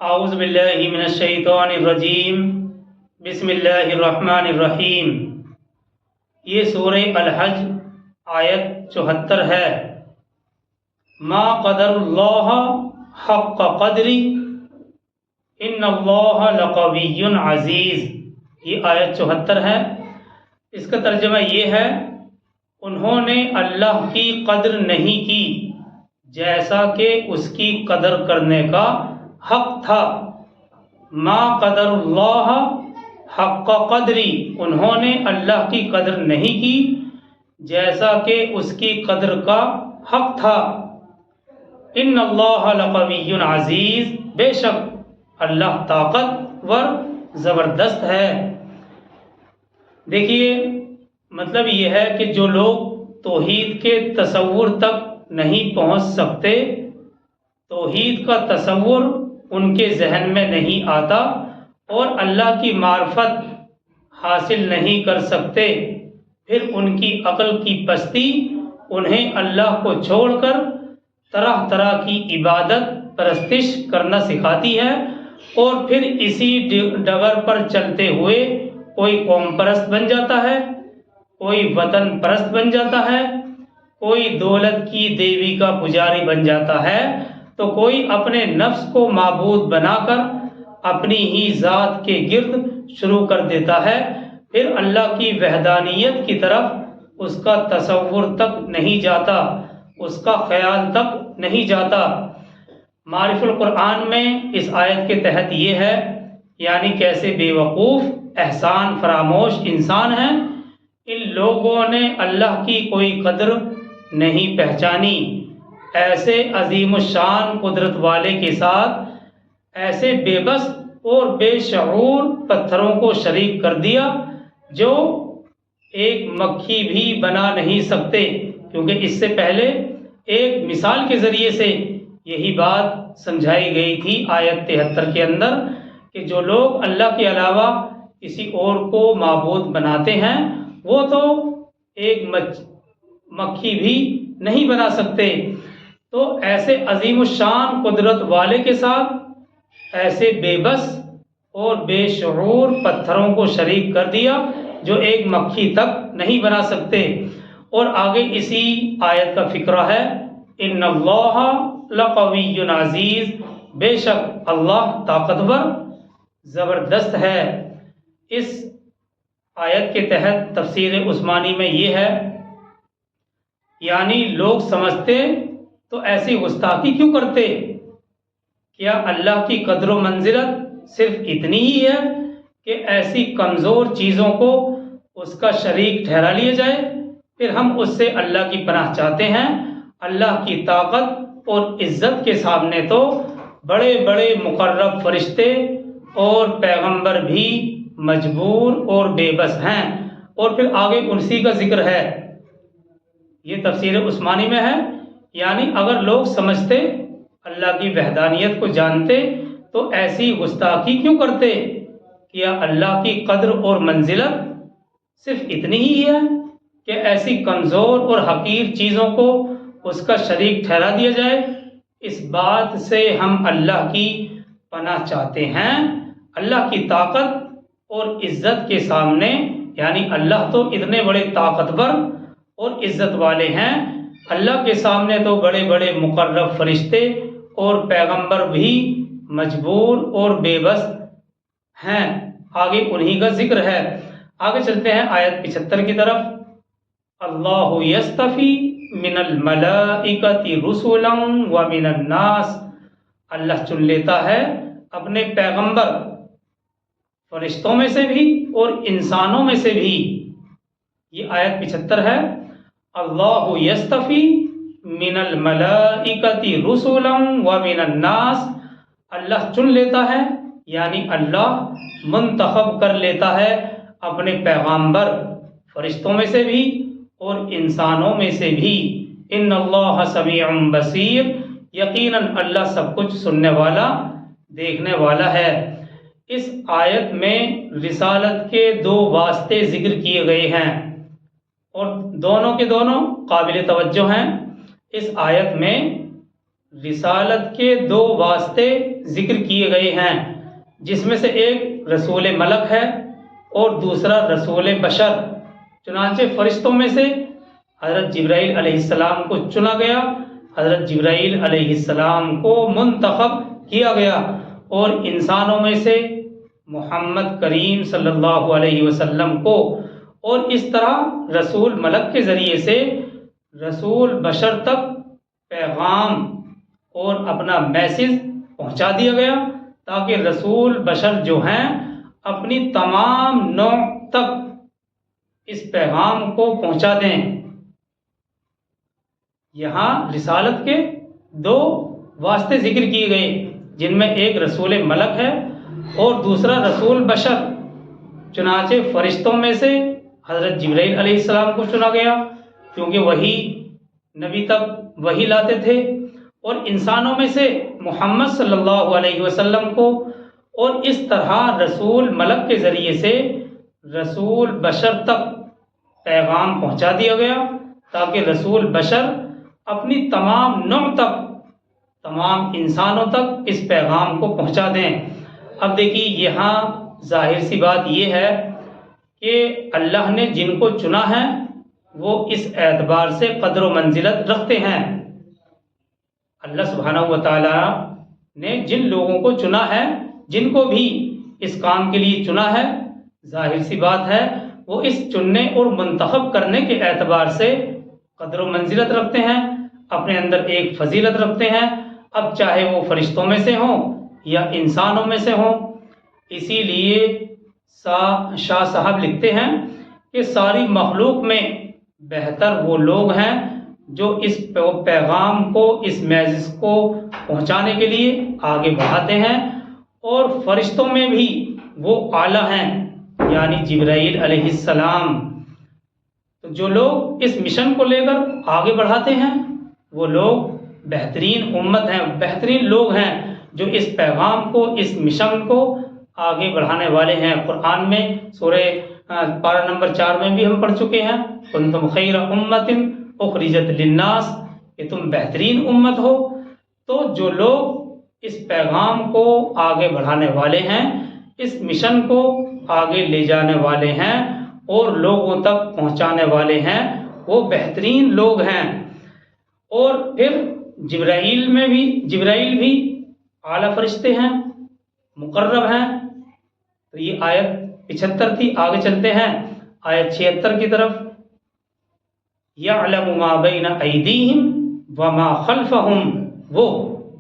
اعوذ باللہ من الشیطان الرجیم بسم اللہ الرحمن الرحیم۔ یہ سورہ الحج آیت 74 ہے۔ ما قدر اللہ حق قدری ان اللہ لقوی عزیز، یہ آیت 74 ہے۔ اس کا ترجمہ یہ ہے، انہوں نے اللہ کی قدر نہیں کی جیسا کہ اس کی قدر کرنے کا حق تھا۔ ما قدر اللہ حق قدری، انہوں نے اللہ کی قدر نہیں کی جیسا کہ اس کی قدر کا حق تھا۔ ان اللہ لقوی عزیز، بے شک اللہ طاقتور زبردست ہے۔ دیکھیے، مطلب یہ ہے کہ جو لوگ توحید کے تصور تک نہیں پہنچ سکتے، توحید کا تصور ان کے ذہن میں نہیں آتا اور اللہ کی معرفت حاصل نہیں کر سکتے، پھر ان کی عقل کی پستی انہیں اللہ کو چھوڑ کر طرح طرح کی عبادت پرستش کرنا سکھاتی ہے، اور پھر اسی ڈگر پر چلتے ہوئے کوئی قوم پرست بن جاتا ہے، کوئی وطن پرست بن جاتا ہے، کوئی دولت کی دیوی کا پجاری بن جاتا ہے، تو کوئی اپنے نفس کو معبود بنا کر اپنی ہی ذات کے گرد شروع کر دیتا ہے، پھر اللہ کی وحدانیت کی طرف اس کا تصور تک نہیں جاتا، اس کا خیال تک نہیں جاتا۔ معرف القرآن میں اس آیت کے تحت یہ ہے، یعنی کیسے بے وقوف احسان فراموش انسان ہیں، ان لوگوں نے اللہ کی کوئی قدر نہیں پہچانی۔ ایسے عظیم الشان قدرت والے کے ساتھ ایسے بے بس اور بے شعور پتھروں کو شریک کر دیا جو ایک مکھی بھی بنا نہیں سکتے، کیونکہ اس سے پہلے ایک مثال کے ذریعے سے یہی بات سمجھائی گئی تھی آیت 73 کے اندر، کہ جو لوگ اللہ کے علاوہ کسی اور کو معبود بناتے ہیں وہ تو ایک مکھی بھی نہیں بنا سکتے۔ تو ایسے عظیم الشان قدرت والے کے ساتھ ایسے بے بس اور بے شعور پتھروں کو شریک کر دیا جو ایک مکھی تک نہیں بنا سکتے۔ اور آگے اسی آیت کا فقرہ ہے، ان اللہ لقوی عزیز، بے شک اللہ طاقتور زبردست ہے۔ اس آیت کے تحت تفسیر عثمانی میں یہ ہے، یعنی لوگ سمجھتے تو ایسی گستاخی کیوں کرتے؟ کیا اللہ کی قدر و منزلت صرف اتنی ہی ہے کہ ایسی کمزور چیزوں کو اس کا شریک ٹھہرا لیا جائے؟ پھر ہم اس سے اللہ کی پناہ چاہتے ہیں۔ اللہ کی طاقت اور عزت کے سامنے تو بڑے بڑے مقرب فرشتے اور پیغمبر بھی مجبور اور بے بس ہیں۔ اور پھر آگے اسی کا ذکر ہے، یہ تفسیر عثمانی میں ہے، یعنی اگر لوگ سمجھتے، اللہ کی وحدانیت کو جانتے، تو ایسی گستاخی کیوں کرتے؟ کیا اللہ کی قدر اور منزلت صرف اتنی ہی ہے کہ ایسی کمزور اور حقیر چیزوں کو اس کا شریک ٹھہرا دیا جائے؟ اس بات سے ہم اللہ کی پناہ چاہتے ہیں۔ اللہ کی طاقت اور عزت کے سامنے، یعنی اللہ تو اتنے بڑے طاقتور اور عزت والے ہیں، اللہ کے سامنے تو بڑے بڑے مقرب فرشتے اور پیغمبر بھی مجبور اور بے بس ہیں۔ آگے انہی کا ذکر ہے۔ آگے چلتے ہیں آیت 75 کی طرف۔ اللہ یصطفی من الملائکۃ رسلا ومن الناس، اللہ چن لیتا ہے اپنے پیغمبر فرشتوں میں سے بھی اور انسانوں میں سے بھی۔ یہ آیت 75 ہے۔ اللہ یصطفی من الملائکۃ رسلا ومن الناس، اللہ چن لیتا ہے، یعنی اللہ منتخب کر لیتا ہے اپنے پیغمبر فرشتوں میں سے بھی اور انسانوں میں سے بھی۔ ان اللہ سمیع بصیر، یقیناً اللہ سب کچھ سننے والا دیکھنے والا ہے۔ اس آیت میں رسالت کے دو واسطے ذکر کیے گئے ہیں، اور دونوں کے دونوں قابل توجہ ہیں۔ اس آیت میں رسالت کے دو واسطے ذکر کیے گئے ہیں، جس میں سے ایک رسول ملک ہے اور دوسرا رسول بشر۔ چنانچہ فرشتوں میں سے حضرت جبرائیل علیہ السلام کو چنا گیا، حضرت جبرائیل علیہ السلام کو منتخب کیا گیا، اور انسانوں میں سے محمد کریم صلی اللہ علیہ وسلم کو، اور اس طرح رسول ملک کے ذریعے سے رسول بشر تک پیغام اور اپنا میسج پہنچا دیا گیا، تاکہ رسول بشر جو ہیں اپنی تمام نوع تک اس پیغام کو پہنچا دیں۔ یہاں رسالت کے دو واسطے ذکر کیے گئے، جن میں ایک رسول ملک ہے اور دوسرا رسول بشر۔ چنانچہ فرشتوں میں سے حضرت جبرائیل علیہ السلام کو چنا گیا، کیونکہ وہی نبی تک وہی لاتے تھے، اور انسانوں میں سے محمد صلی اللہ علیہ وسلم کو، اور اس طرح رسول ملک کے ذریعے سے رسول بشر تک پیغام پہنچا دیا گیا، تاکہ رسول بشر اپنی تمام نوع تک، تمام انسانوں تک اس پیغام کو پہنچا دیں۔ اب دیکھیے یہاں ظاہر سی بات یہ ہے کہ اللہ نے جن کو چنا ہے وہ اس اعتبار سے قدر و منزلت رکھتے ہیں۔ اللہ سبحانہ و تعالیٰ نے جن لوگوں کو چنا ہے، جن کو بھی اس کام کے لیے چنا ہے، ظاہر سی بات ہے وہ اس چننے اور منتخب کرنے کے اعتبار سے قدر و منزلت رکھتے ہیں، اپنے اندر ایک فضیلت رکھتے ہیں، اب چاہے وہ فرشتوں میں سے ہوں یا انسانوں میں سے ہوں۔ اسی لیے شاہ صاحب لکھتے ہیں کہ ساری مخلوق میں بہتر وہ لوگ ہیں جو اس پیغام کو، اس میسج کو پہنچانے کے لیے آگے بڑھاتے ہیں، اور فرشتوں میں بھی وہ اعلیٰ ہیں، یعنی جبرائیل علیہ السلام۔ تو جو لوگ اس مشن کو لے کر آگے بڑھاتے ہیں وہ لوگ بہترین امت ہیں، بہترین لوگ ہیں جو اس پیغام کو، اس مشن کو آگے بڑھانے والے ہیں۔ قرآن میں سورہ پارہ نمبر 4 میں بھی ہم پڑھ چکے ہیں، کنتم خیر امت اخرجت للناس، کہ تم بہترین امت ہو۔ تو جو لوگ اس پیغام کو آگے بڑھانے والے ہیں، اس مشن کو آگے لے جانے والے ہیں اور لوگوں تک پہنچانے والے ہیں، وہ بہترین لوگ ہیں۔ اور پھر جبرائیل بھی اعلیٰ فرشتے ہیں، مقرب ہیں۔ تو یہ آیت 75 تھی، آگے چلتے ہیں آیت 76 کی طرف۔ یعلم ما بین ایدیہم وما خلفہم، وہ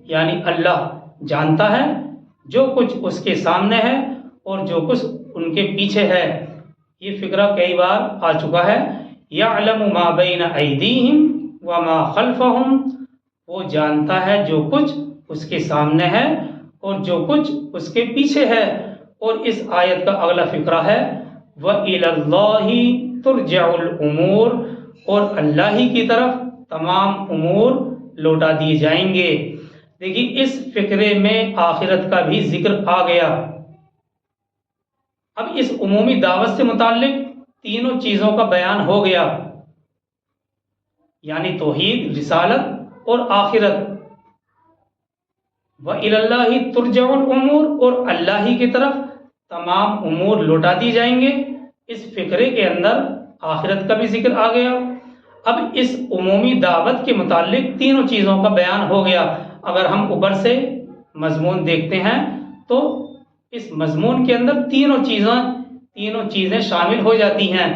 یعنی اللہ جانتا ہے جو کچھ اس کے سامنے ہے اور جو کچھ ان کے پیچھے ہے۔ یہ فقرہ کئی بار آ چکا ہے، یعلم ما بین ایدیہم وما خلفہم، وہ جانتا ہے جو کچھ اس کے سامنے ہے اور جو کچھ اس کے پیچھے ہے۔ اور اس آیت کا اگلا فقرہ ہے وَإِلَى اللَّهِ تُرْجَعُ الْأُمُورُ، اور اللہ ہی کی طرف تمام امور لوٹا دیے جائیں گے۔ دیکھیے اس فقرے میں آخرت کا بھی ذکر آ گیا۔ اب اس عمومی دعوت سے متعلق تینوں چیزوں کا بیان ہو گیا، یعنی توحید، رسالت اور آخرت۔ وَإِلَى اللَّهِ تُرْجَعُ الْأُمُورُ، اور اللہ ہی کی طرف تمام امور لوٹا دی جائیں گے۔ اس فقرے کے اندر آخرت کا بھی ذکر آ گیا۔ اب اس عمومی دعوت کے متعلق تینوں چیزوں کا بیان ہو گیا۔ اگر ہم اوپر سے مضمون دیکھتے ہیں تو اس مضمون کے اندر تینوں چیزیں شامل ہو جاتی ہیں،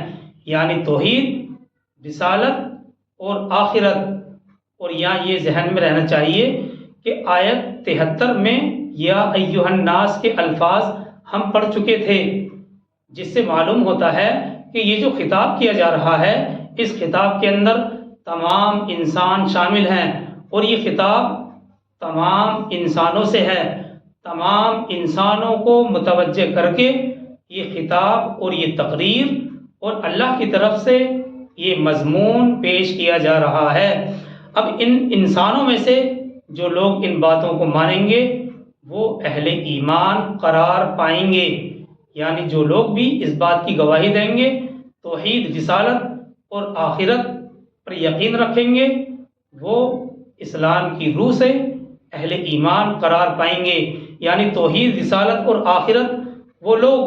یعنی توحید، رسالت اور آخرت۔ اور یہاں یہ ذہن میں رہنا چاہیے کہ آیت 73 میں یا ایھا الناس کے الفاظ ہم پڑھ چکے تھے، جس سے معلوم ہوتا ہے کہ یہ جو خطاب کیا جا رہا ہے اس خطاب کے اندر تمام انسان شامل ہیں، اور یہ خطاب تمام انسانوں سے ہے۔ تمام انسانوں کو متوجہ کر کے یہ خطاب اور یہ تقریر اور اللہ کی طرف سے یہ مضمون پیش کیا جا رہا ہے۔ اب ان انسانوں میں سے جو لوگ ان باتوں کو مانیں گے وہ اہل ایمان قرار پائیں گے، یعنی جو لوگ بھی اس بات کی گواہی دیں گے، توحید، رسالت اور آخرت پر یقین رکھیں گے، وہ اسلام کی روح سے اہل ایمان قرار پائیں گے، یعنی توحید، رسالت اور آخرت وہ لوگ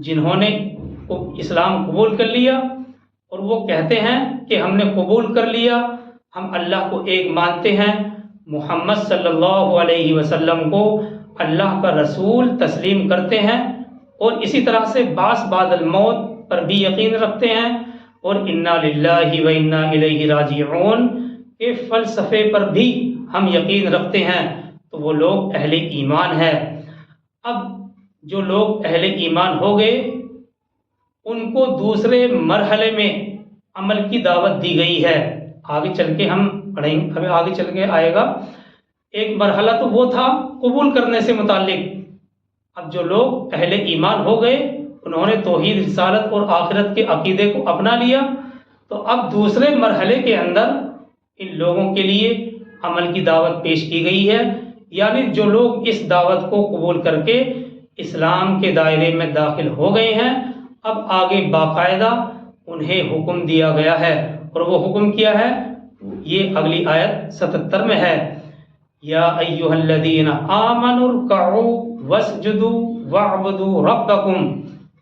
جنہوں نے اسلام قبول کر لیا اور وہ کہتے ہیں کہ ہم نے قبول کر لیا، ہم اللہ کو ایک مانتے ہیں، محمد صلی اللہ علیہ وسلم کو اللہ کا رسول تسلیم کرتے ہیں، اور اسی طرح سے بعث بعد الموت پر بھی یقین رکھتے ہیں، اور انا للہ و انا الیہ راجعون کے فلسفے پر بھی ہم یقین رکھتے ہیں، تو وہ لوگ اہل ایمان ہیں۔ اب جو لوگ اہل ایمان ہو گئے ان کو دوسرے مرحلے میں عمل کی دعوت دی گئی ہے۔ آگے چل کے ہم پڑھیں گے، ہمیں آگے چل کے آئے گا۔ ایک مرحلہ تو وہ تھا قبول کرنے سے متعلق۔ اب جو لوگ اہل ایمان ہو گئے انہوں نے توحید، رسالت اور آخرت کے عقیدے کو اپنا لیا، تو اب دوسرے مرحلے کے اندر ان لوگوں کے لیے عمل کی دعوت پیش کی گئی ہے، یعنی جو لوگ اس دعوت کو قبول کر کے اسلام کے دائرے میں داخل ہو گئے ہیں، اب آگے باقاعدہ انہیں حکم دیا گیا ہے، اور وہ حکم کیا ہے یہ اگلی آیت 77 میں ہے۔ یا ایھا الذین آمنوا ارکعوا واسجدوا واعبدوا ربکم،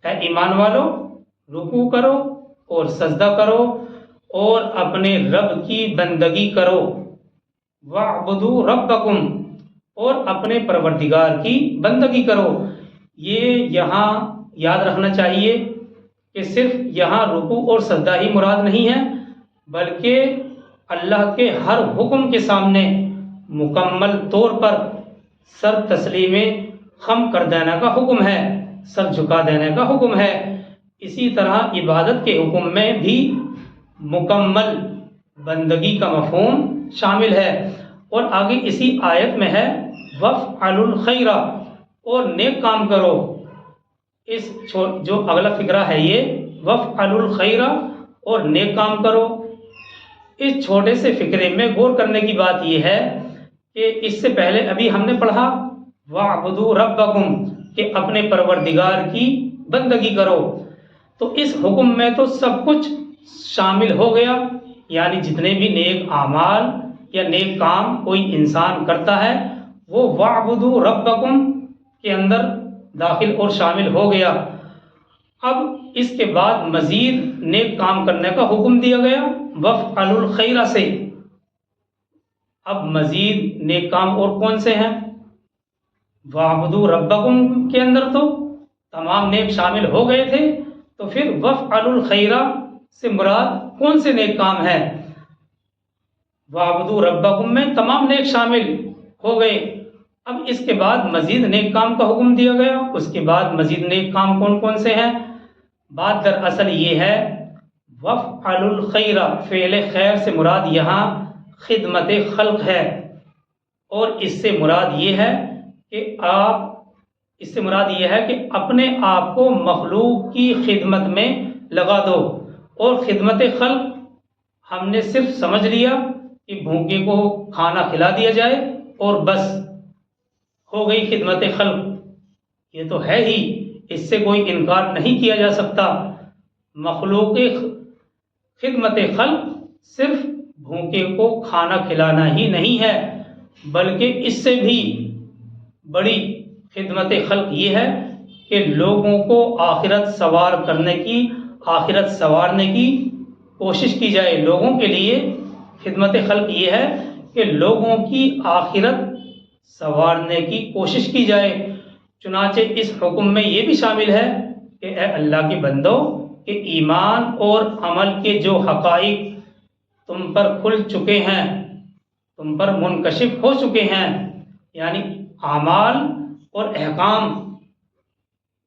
اے ایمان والو رکوع کرو اور سجدہ کرو اور اپنے رب کی بندگی کرو، واعبدوا ربکم، اور اپنے پروردگار کی بندگی کرو۔ یہ یہاں یاد رکھنا چاہیے کہ صرف یہاں رکوع اور سجدہ ہی مراد نہیں ہے، بلکہ اللہ کے ہر حکم کے سامنے مکمل طور پر سر تسلیم خم کر دینے کا حکم ہے، سر جھکا دینے کا حکم ہے۔ اسی طرح عبادت کے حکم میں بھی مکمل بندگی کا مفہوم شامل ہے، اور آگے اسی آیت میں ہے وَافْعَلُوا الْخَيْرَ، اور نیک کام کرو۔ اس جو اگلا فقرہ ہے یہ وَافْعَلُوا الْخَيْرَ اور نیک کام کرو، اس چھوٹے سے فقرے میں غور کرنے کی بات یہ ہے کہ اس سے پہلے ابھی ہم نے پڑھا وَاعْبُدُوا رَبَّكُمْ کہ اپنے پروردگار کی بندگی کرو، تو اس حکم میں تو سب کچھ شامل ہو گیا، یعنی جتنے بھی نیک اعمال یا نیک کام کوئی انسان کرتا ہے وہ وَاعْبُدُوا رَبَّكُمْ کے اندر داخل اور شامل ہو گیا۔ اب اس کے بعد مزید نیک کام کرنے کا حکم دیا گیا وَافْعَلُوا الْخَيْرَ سے۔ اب مزید نیک کام اور کون سے ہیں؟ وَاعْبُدُوا رَبَّكُمْ کے اندر تو تمام نیک شامل ہو گئے تھے، تو پھر وَافْعَلُوا الْخَيْرَ سے مراد کون سے نیک کام ہیں؟ وَاعْبُدُوا رَبَّكُمْ میں تمام نیک شامل ہو گئے۔ اب اس کے بعد مزید نیک کام کا حکم دیا گیا۔ اس کے بعد مزید نیک کام کون کون سے ہیں؟ بات دراصل یہ ہے وَافْعَلُوا الْخَيْرَ، فعل خیر سے مراد یہاں خدمت خلق ہے، اور اس سے مراد یہ ہے کہ اپنے آپ کو مخلوق کی خدمت میں لگا دو۔ اور خدمت خلق ہم نے صرف سمجھ لیا کہ بھوکے کو کھانا کھلا دیا جائے اور بس ہو گئی خدمت خلق، یہ تو ہے ہی، اس سے کوئی انکار نہیں کیا جا سکتا۔ مخلوق خدمت خلق صرف بھوکے کو کھانا کھلانا ہی نہیں ہے، بلکہ اس سے بھی بڑی خدمت خلق یہ ہے کہ لوگوں کو آخرت سنوارنے کی کوشش کی جائے۔ لوگوں کے لیے خدمت خلق یہ ہے کہ لوگوں کی آخرت سنوارنے کی کوشش کی جائے۔ چنانچہ اس حکم میں یہ بھی شامل ہے کہ اے اللہ کے بندو کہ ایمان اور عمل کے جو حقائق تم پر کھل چکے ہیں، تم پر منکشف ہو چکے ہیں، یعنی اعمال اور احکام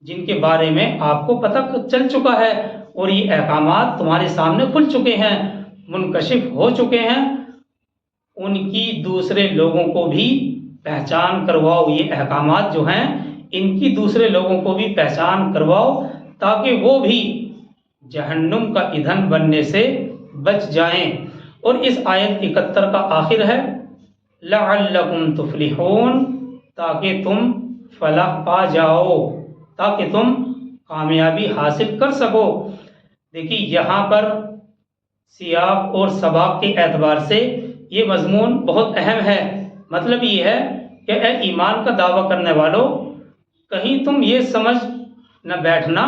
جن کے بارے میں آپ کو پتہ چل چکا ہے، اور یہ احکامات تمہارے سامنے کھل چکے ہیں، منکشف ہو چکے ہیں، ان کی دوسرے لوگوں کو بھی پہچان کرواؤ۔ یہ احکامات جو ہیں ان کی دوسرے لوگوں کو بھی پہچان کرواؤ تاکہ وہ بھی جہنم کا ایندھن بننے سے بچ جائیں۔ اور اس آیت 71 کا آخر ہے لعلکم تفلحون، تاکہ تم فلاح پا جاؤ، تاکہ تم کامیابی حاصل کر سکو۔ دیکھیے یہاں پر سیاق اور سباق کے اعتبار سے یہ مضمون بہت اہم ہے۔ مطلب یہ ہے کہ اے ایمان کا دعویٰ کرنے والوں، کہیں تم یہ سمجھ نہ بیٹھنا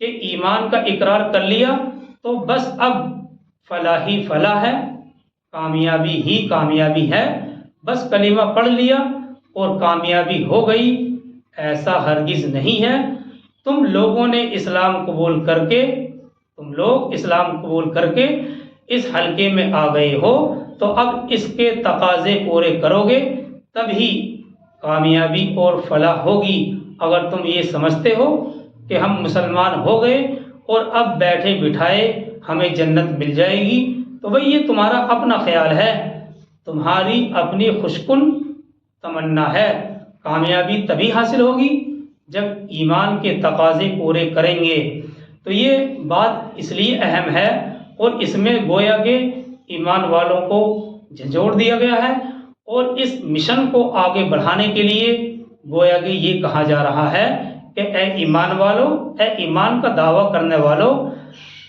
کہ ایمان کا اقرار کر لیا تو بس اب فلاح ہی فلاح ہے، کامیابی ہی کامیابی ہے، بس کلمہ پڑھ لیا اور کامیابی ہو گئی۔ ایسا ہرگز نہیں ہے۔ تم لوگ اسلام قبول کر کے اس حلقے میں آ گئے ہو تو اب اس کے تقاضے پورے کرو گے تبھی کامیابی اور فلاح ہوگی۔ اگر تم یہ سمجھتے ہو کہ ہم مسلمان ہو گئے اور اب بیٹھے بٹھائے ہمیں جنت مل جائے گی تو بھئی یہ تمہارا اپنا خیال ہے، تمہاری اپنی خوشکن تمنا ہے۔ کامیابی تبھی حاصل ہوگی جب ایمان کے تقاضے پورے کریں گے۔ تو یہ بات اس لیے اہم ہے اور اس میں گویا کہ ایمان والوں کو جھنجھوڑ دیا گیا ہے، اور اس مشن کو آگے بڑھانے کے لیے گویا کہ یہ کہا جا رہا ہے کہ اے ایمان والو، اے ایمان کا دعویٰ کرنے والو،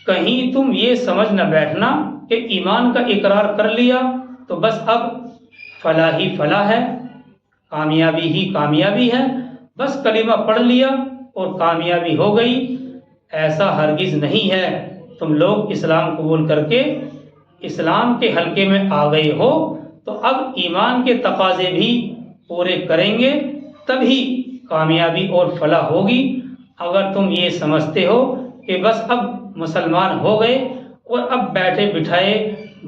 کہیں تم یہ سمجھ نہ بیٹھنا کہ ایمان کا اقرار کر لیا تو بس اب فلاح ہی فلاح ہے، کامیابی ہی کامیابی ہے، بس کلمہ پڑھ لیا اور کامیابی ہو گئی۔ ایسا ہرگز نہیں ہے۔ تم لوگ اسلام قبول کر کے اسلام کے حلقے میں آ گئے ہو تو اب ایمان کے تقاضے بھی پورے کریں گے تبھی کامیابی اور فلاح ہوگی۔ اگر تم یہ سمجھتے ہو کہ بس اب مسلمان ہو گئے اور اب بیٹھے بٹھائے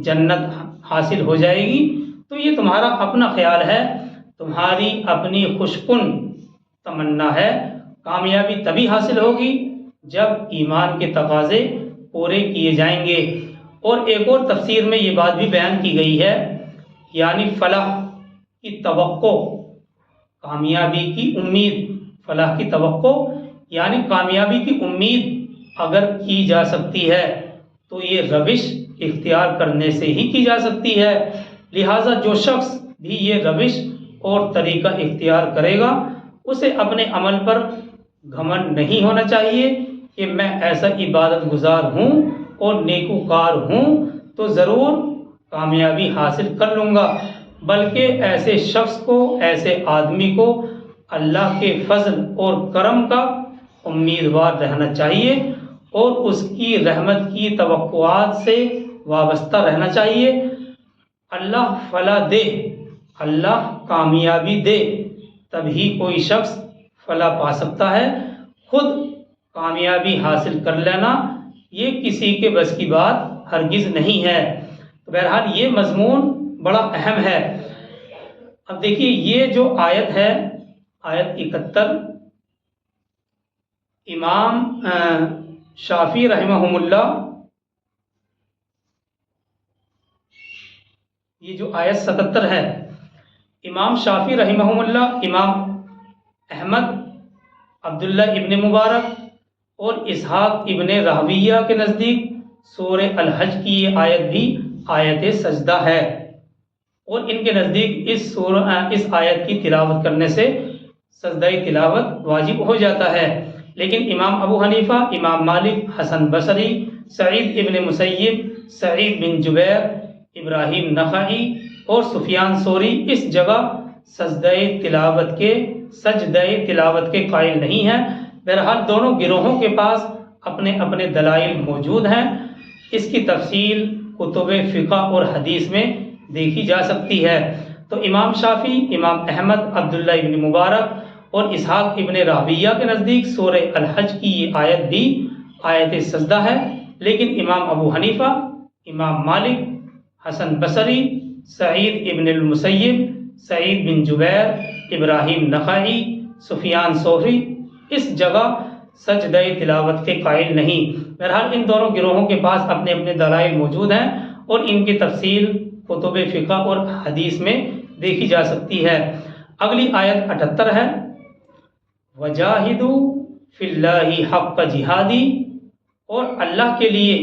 جنت حاصل ہو جائے گی تو یہ تمہارا اپنا خیال ہے، تمہاری اپنی خوشکن تمنا ہے۔ کامیابی تبھی حاصل ہوگی جب ایمان کے تقاضے پورے کیے جائیں گے۔ اور ایک اور تفسیر میں یہ بات بھی بیان کی گئی ہے، یعنی فلاح کی توقع، کامیابی کی امید، فلاح کی توقع یعنی کامیابی کی امید اگر کی جا سکتی ہے تو یہ روش اختیار کرنے سے ہی کی جا سکتی ہے۔ لہٰذا جو شخص بھی یہ روش اور طریقہ اختیار کرے گا اسے اپنے عمل پر گھمنڈ نہیں ہونا چاہیے کہ میں ایسا عبادت گزار ہوں اور نیکوکار ہوں تو ضرور کامیابی حاصل کر لوں گا، بلکہ ایسے شخص کو، ایسے آدمی کو اللہ کے فضل اور کرم کا امیدوار رہنا چاہیے اور اس کی رحمت کی توقعات سے وابستہ رہنا چاہیے۔ اللہ فلاح دے، اللہ کامیابی دے، تبھی کوئی شخص فلاح پا سکتا ہے۔ خود کامیابی حاصل کر لینا یہ کسی کے بس کی بات ہرگز نہیں ہے۔ تو بہرحال یہ مضمون بڑا اہم ہے۔ اب دیکھیے یہ جو آیت ہے، آیت 71، امام شافعی رحمہ اللہ، یہ جو آیت 77 ہے، امام شافعی رحمہ اللہ، امام احمد، عبداللہ ابن مبارک اور اسحاق ابن راہویہ کے نزدیک سورہ الحج کی یہ آیت بھی آیت سجدہ ہے، اور ان کے نزدیک اس آیت کی تلاوت کرنے سے سجدہ تلاوت واجب ہو جاتا ہے۔ لیکن امام ابو حنیفہ، امام مالک، حسن بصری، سعید ابن مسیب، سعید بن جبیر، ابراہیم نخعی اور سفیان ثوری اس جگہ سجدہ تلاوت کے قائل نہیں ہیں۔ بہرحال دونوں گروہوں کے پاس اپنے اپنے دلائل موجود ہیں۔ اس کی تفصیل کتب فقہ اور حدیث میں دیکھی جا سکتی ہے۔ تو امام شافعی، امام احمد، عبداللہ ابن مبارک اور اسحاق ابن راہویہ کے نزدیک سورہ الحج کی یہ آیت بھی آیت سجدہ ہے، لیکن امام ابو حنیفہ، امام مالک، حسن بصری، سعید ابن المسیب، سعید بن جبیر، ابراہیم نخعی، سفیان ثوری اس جگہ سجدہ تلاوت کے قائل نہیں۔ بہرحال ان دونوں گروہوں کے پاس اپنے اپنے دلائل موجود ہیں اور ان کی تفصیل کتب فقہ اور حدیث میں دیکھی جا سکتی ہے۔ اگلی آیت 78 ہے، وَجَاهِدُوا فِي اللَّهِ حَقَّ جِهَادِهِ، اور اللہ کے لیے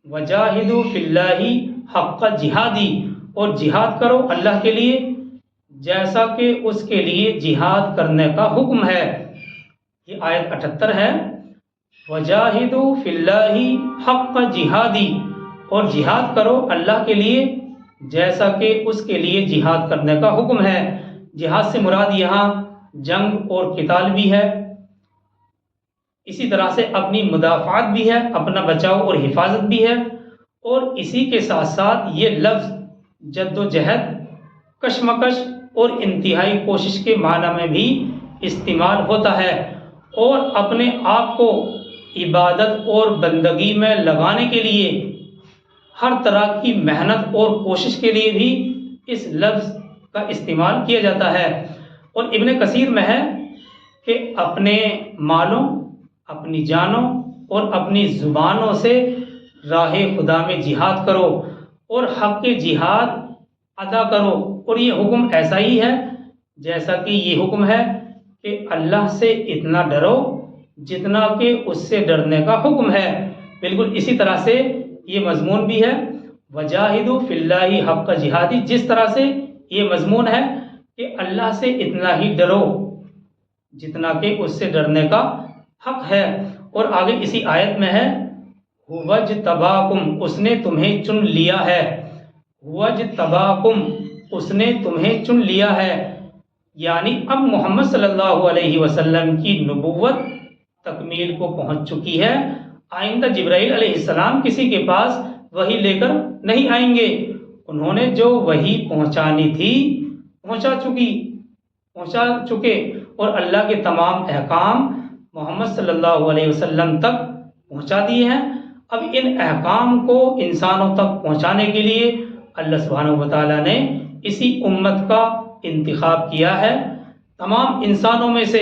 وَجَاهِدُوا فِي اللَّهِ حَقَّ جِهَادِهِ، اور جہاد کرو اللہ کے لیے جیسا کہ اس کے لیے جہاد کرنے کا حکم ہے۔ یہ آیت 78 ہے، وَجَاهِدُوا فِي اللَّهِ حَقَّ جِهَادِهِ، اور جہاد کرو اللہ کے لیے جیسا کہ اس کے لیے جہاد کرنے کا حکم ہے۔ جہاد سے مراد یہاں جنگ اور قتال بھی ہے، اسی طرح سے اپنی مدافعت بھی ہے، اپنا بچاؤ اور حفاظت بھی ہے، اور اسی کے ساتھ ساتھ یہ لفظ جد و جہد، کشمکش اور انتہائی کوشش کے معنی میں بھی استعمال ہوتا ہے، اور اپنے آپ کو عبادت اور بندگی میں لگانے کے لیے ہر طرح کی محنت اور کوشش کے لیے بھی اس لفظ کا استعمال کیا جاتا ہے۔ اور ابن کثیر میں ہے کہ اپنے مالوں، اپنی جانوں اور اپنی زبانوں سے راہ خدا میں جہاد کرو اور حق کے جہاد ادا کرو، اور یہ حکم ایسا ہی ہے جیسا کہ یہ حکم ہے کہ اللہ سے اتنا ڈرو جتنا کہ اس سے ڈرنے کا حکم ہے۔ بالکل اسی طرح سے یہ مضمون بھی ہے، وجاہدوا فی اللہ حق جہادی، جس طرح سے یہ مضمون ہے کہ اللہ سے اتنا ہی ڈرو جتنا کہ اس سے ڈرنے کا حق ہے۔ اور آگے اسی آیت میں ہے وَاجْتَبَاكُمْ، اس نے تمہیں چن لیا ہے، وَاجْتَبَاكُمْ، اس نے تمہیں چن لیا ہے، یعنی اب محمد صلی اللہ علیہ وسلم کی نبوت تکمیل کو پہنچ چکی ہے، آئندہ جبرائیل علیہ السلام کسی کے پاس وحی لے کر نہیں آئیں گے، انہوں نے جو وحی پہنچانی تھی پہنچا چکے، اور اللہ کے تمام احکام محمد صلی اللہ علیہ وسلم تک پہنچا دیے ہیں۔ اب ان احکام کو انسانوں تک پہنچانے کے لیے اللہ سبحانہ و تعالیٰ نے اسی امت کا انتخاب کیا ہے، تمام انسانوں میں سے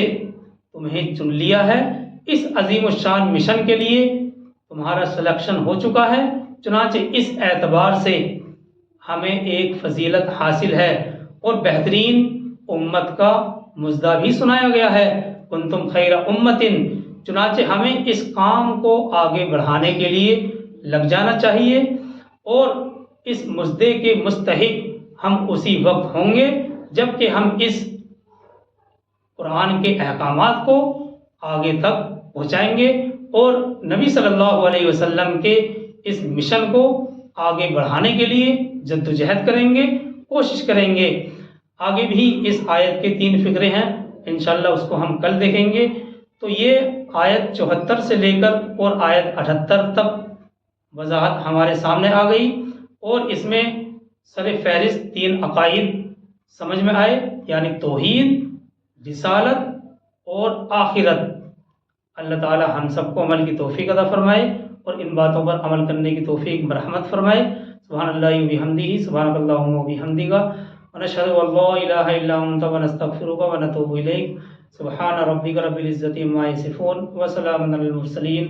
تمہیں چن لیا ہے، اس عظیم الشان مشن کے لیے تمہارا سلیکشن ہو چکا ہے، چنانچہ اس اعتبار سے ہمیں ایک فضیلت حاصل ہے اور بہترین امت کا مژدہ بھی سنایا گیا ہے، کنتم خیر امت، چنانچہ ہمیں اس کام کو آگے بڑھانے کے لیے لگ جانا چاہیے، اور اس مژدے کے مستحق ہم اسی وقت ہوں گے جب کہ ہم اس قرآن کے احکامات کو آگے تک پہنچائیں گے اور نبی صلی اللہ علیہ وسلم کے اس مشن کو آگے بڑھانے کے لیے جد و جہد کریں گے، کوشش کریں گے۔ آگے بھی اس آیت کے 3 فقرے ہیں، انشاءاللہ اس کو ہم کل دیکھیں گے۔ تو یہ آیت 74 سے لے کر اور آیت 78 تک وضاحت ہمارے سامنے آ گئی، اور اس میں سر فہرست 3 عقائد سمجھ میں آئے، یعنی توحید، رسالت اور آخرت۔ اللہ تعالی ہم سب کو عمل کی توفیق عطا فرمائے اور ان باتوں پر عمل کرنے کی توفیق برحمت فرمائے۔ سبحان اللہ و بحمدہ، سبحانک اللہم و بحمدک، ونشہد ان لا الہ الا انت ونستغفرک ونتوب الیک۔ سبحان ربک رب العزۃ عما یصفون وسلام علی المرسلین